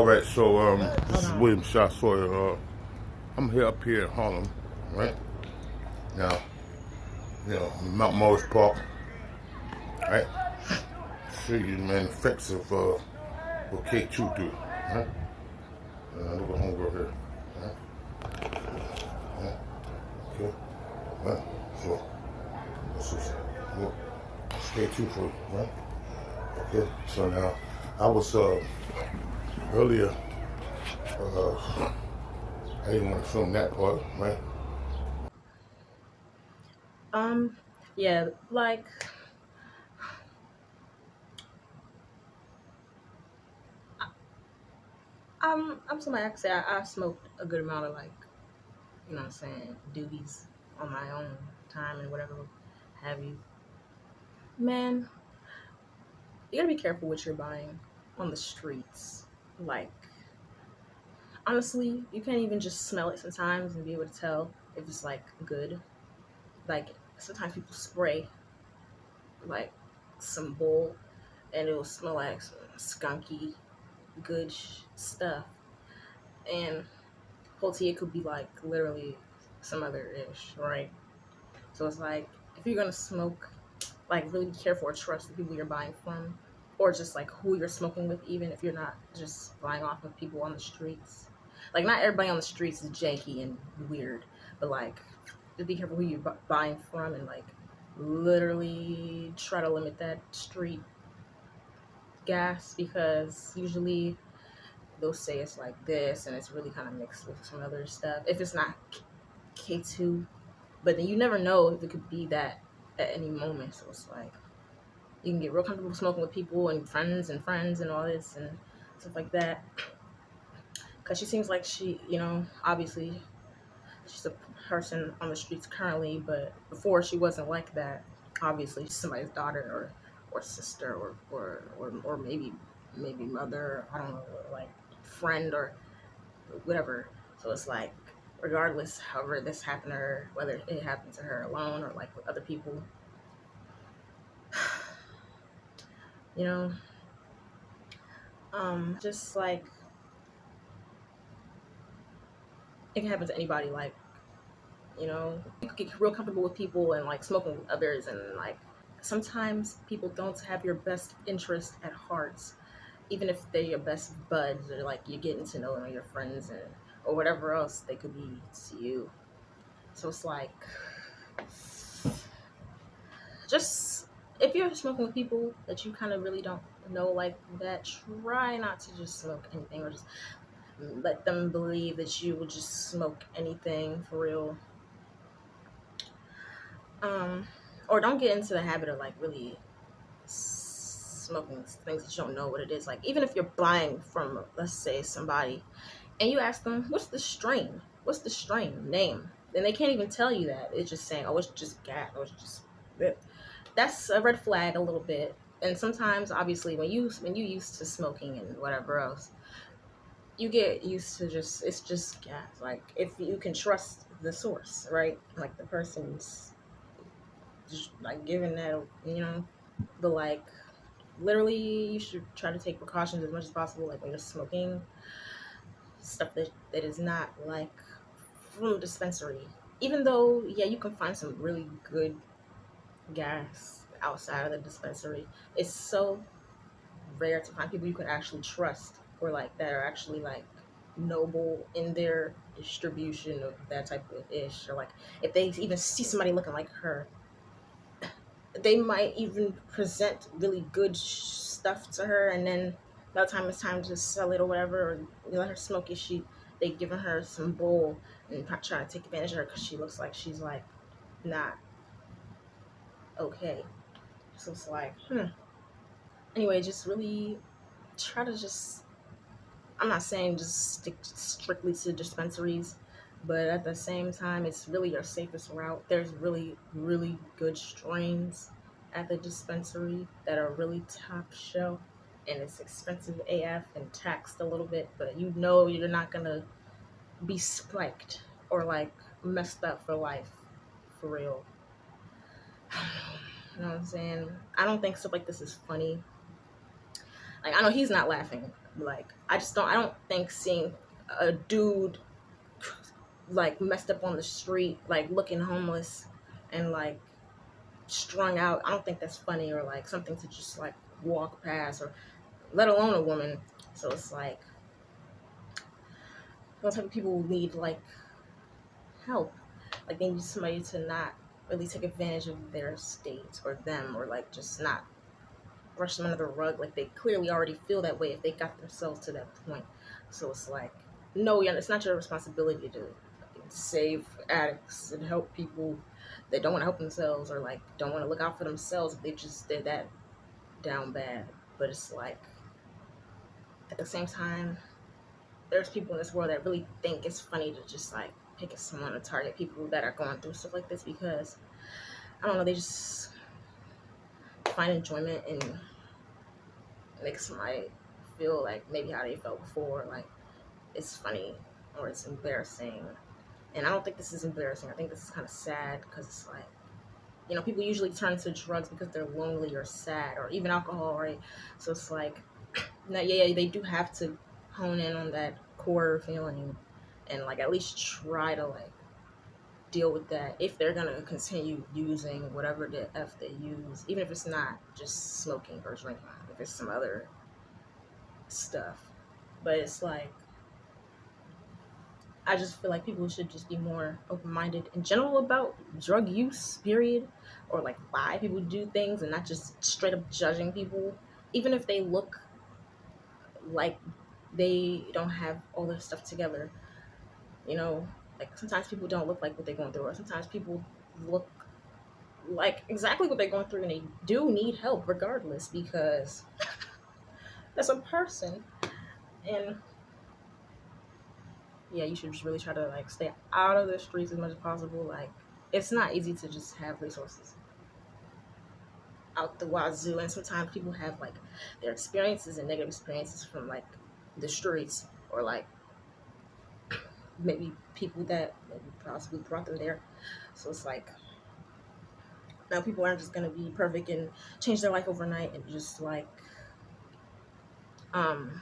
All right, so this is William Shaw Sawyer. I'm here up here in Harlem, right? Now, Mount Morris Park, right? Show you, man, the effects of what K2 do, right? Look at homegirl here, right? Right? Okay, right? So, this is what K2 for you, right? Okay, so now, I was earlier, I didn't want to film that part, right? Yeah, like I'm somebody I can say I smoked a good amount of, like, you know what I'm saying, doobies on my own time and whatever have you. Man, you gotta be careful what you're buying on the streets. Like, honestly, you can't even just smell it sometimes and be able to tell if it's like good. Like, sometimes people spray like some bull and it will smell like some skunky good stuff. And Hoti, it could be like literally some other ish, right? So it's like, if you're gonna smoke, like, really be careful or trust the people you're buying from, or just like who you're smoking with, even if you're not just buying off of people on the streets. Like, not everybody on the streets is janky and weird, but like, just be careful who you're buying from, and like, literally try to limit that street gas, because usually they'll say it's like this and it's really kind of mixed with some other stuff if it's not K2, but then you never know if it could be that at any moment. So it's like, you can get real comfortable smoking with people and friends and all this and stuff like that, because she seems like she, obviously she's a person on the streets currently, but before she wasn't like that. Obviously she's somebody's daughter or sister or maybe mother, I don't know, like friend or whatever. So it's like, regardless, however this happened to her, whether it happened to her alone or like with other people, you know, just like, it can happen to anybody. Like, you could get real comfortable with people and like smoking with others, and like, sometimes people don't have your best interest at heart, even if they're your best buds, or like you're getting to know them, your friends, and or whatever else they could be to you. So it's like, just, if you're smoking with people that you kind of really don't know like that, try not to just smoke anything, or just let them believe that you will just smoke anything for real. um or don't get into the habit of like really smoking things that you don't know what it is. Like, even if you're buying from, let's say, somebody, and you ask them, what's the strain name, and they can't even tell you that. It's just saying, oh, it's just gas, or it's just it. That's a red flag a little bit. And sometimes, obviously, when you used to smoking and whatever else, you get used to just, it's just gas. Like, if you can trust the source, right? Like, the person's just like giving that, but like, literally, you should try to take precautions as much as possible. Like, when you're smoking stuff that is not like from a dispensary. Even though, yeah, you can find some really good gas outside of the dispensary, it's so rare to find people you can actually trust, or like that are actually like noble in their distribution of that type of ish. Or like, if they even see somebody looking like her, they might even present really good stuff to her, and then by the time it's time to sell it or whatever, or let her smoke it, they giving her some bull and trying to take advantage of her because she looks like she's like not okay. So it's like, anyway, just really try to just, I'm not saying just stick strictly to dispensaries, but at the same time, it's really your safest route. There's really, really good strains at the dispensary that are really top shelf, and it's expensive AF and taxed a little bit, but you're not gonna be spiked or like messed up for life, for real. You know what I'm saying? I don't think stuff like this is funny. Like, I know he's not laughing. Like, I don't think seeing a dude like messed up on the street, like looking homeless and like strung out, I don't think that's funny or like something to just like walk past, or let alone a woman. So it's like those type of people need like help. Like, they need somebody to not really take advantage of their state or them, or like just not brush them under the rug. Like, they clearly already feel that way if they got themselves to that point. So it's like, no, yeah, it's not your responsibility to save addicts and help people that don't want to help themselves, or like don't want to look out for themselves if they're that down bad. But it's like, at the same time, there's people in this world that really think it's funny to just like pick at someone or target people that are going through stuff like this, because I don't know, they just find enjoyment in making somebody feel like maybe how they felt before, like it's funny or it's embarrassing. And I don't think this is embarrassing. I think this is kind of sad, because it's like, you know, people usually turn to drugs because they're lonely or sad, or even alcohol, right? So it's like, yeah, they do have to hone in on that core feeling and like at least try to like deal with that if they're gonna continue using whatever the F they use, even if it's not just smoking or drinking, if it's some other stuff. But it's like, I just feel like people should just be more open-minded in general about drug use, period, or like why people do things, and not just straight up judging people, even if they look like they don't have all their stuff together. You know, like sometimes people don't look like what they're going through, or sometimes people look like exactly what they're going through, and they do need help regardless, because that's a person. And yeah, you should just really try to like stay out of the streets as much as possible. Like, it's not easy to just have resources out the wazoo, and sometimes people have like their experiences and negative experiences from like the streets, or like maybe people that maybe possibly brought them there. So it's like, now people aren't just gonna be perfect and change their life overnight and just like um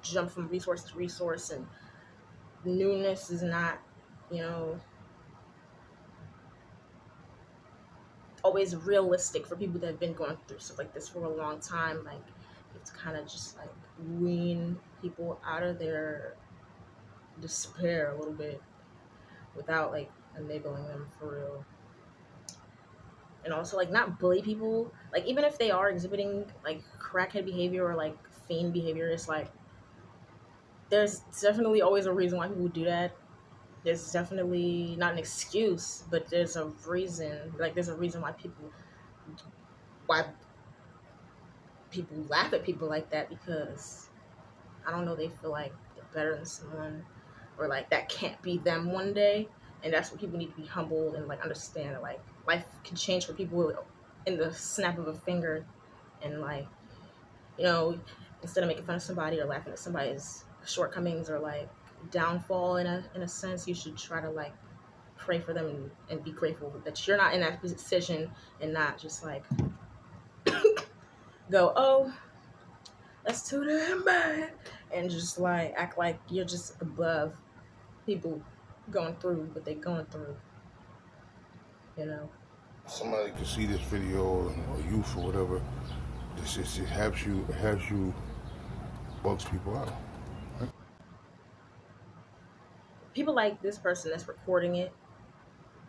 jump from resource to resource, and newness is not, you know, always realistic for people that have been going through stuff like this for a long time. Like, it's kind of just like wean people out of their despair a little bit without like enabling them for real. And also like not bully people. Like, even if they are exhibiting like crackhead behavior or like fiend behavior, it's like there's definitely always a reason why people do that. There's definitely not an excuse, but there's a reason. Like, there's a reason why people laugh at people like that, because I don't know, they feel like they're better than someone, or like that can't be them one day. And that's what people need to be humbled and like understand that like life can change for people in the snap of a finger. And like, you know, instead of making fun of somebody or laughing at somebody's shortcomings or like downfall in a sense, you should try to like pray for them, and be grateful that you're not in that position, and not just like go, oh, that's too damn bad, and just like act like you're just above people going through what they're going through, you know. Somebody can see this video, or youth or whatever. This just it helps you bugs people out. Right? People like this person that's recording it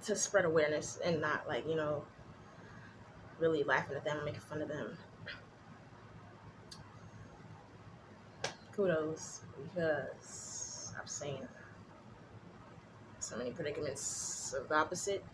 to spread awareness, and not like, you know, really laughing at them or making fun of them. Kudos, because I've seen so many predicaments of the opposite.